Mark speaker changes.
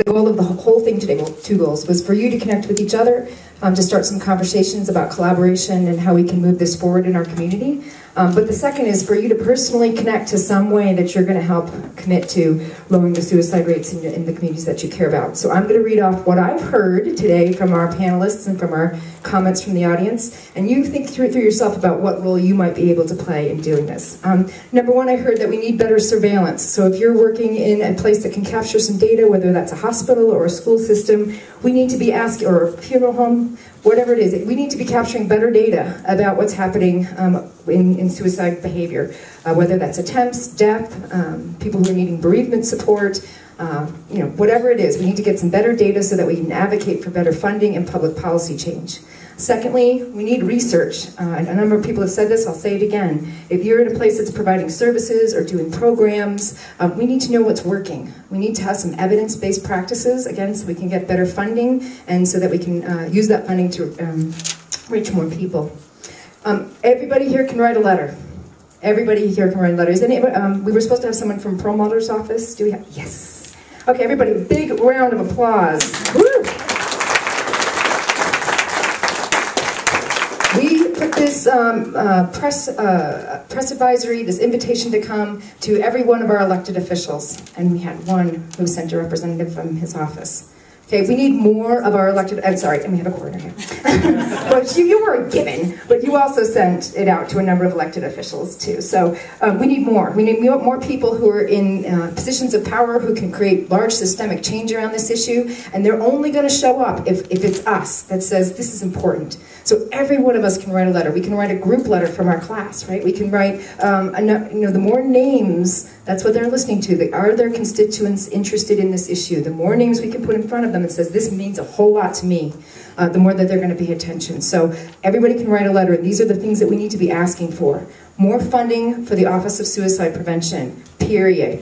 Speaker 1: the goal of the whole thing today, well, two goals, was for you to connect with each other, to start some conversations about collaboration and how we can move this forward in our community. But the second is for you to personally connect to some way that you're going to help commit to lowering the suicide rates in the communities that you care about. So I'm going to read off what I've heard today from our panelists and from our comments from the audience, and you think through yourself about what role you might be able to play in doing this. Number one, I heard that we need better surveillance. So if you're working in a place that can capture some data, whether that's a hospital or a school system, we need to be asking, or a funeral home, whatever it is, we need to be capturing better data about what's happening in suicide behavior, whether that's attempts, death, people who are needing bereavement support, whatever it is. We need to get some better data so that we can advocate for better funding and public policy change. Secondly, we need research. A number of people have said this, I'll say it again. If you're in a place that's providing services or doing programs, we need to know what's working. We need to have some evidence-based practices, again, so we can get better funding and so that we can use that funding to reach more people. Everybody here can write a letter. Everybody here can write a letter. Is anybody, we were supposed to have someone from Perlmutter's office. Do we have? Yes. Okay, everybody, big round of applause. Woo! We put this press advisory, this invitation to come to every one of our elected officials, and we had one who sent a representative from his office. Okay, we need more of our elected, I'm sorry, and we have a coroner here. But you were a given, but you also sent it out to a number of elected officials too. So we need more. We need more people who are in positions of power who can create large systemic change around this issue, and they're only going to show up if it's us that says this is important. So every one of us can write a letter. We can write a group letter from our class, right? We can write, the more names, that's what they're listening to. Are their constituents interested in this issue? The more names we can put in front of them and says, this means a whole lot to me, the more that they're going to pay attention. So everybody can write a letter, and these are the things that we need to be asking for. More funding for the Office of Suicide Prevention, period.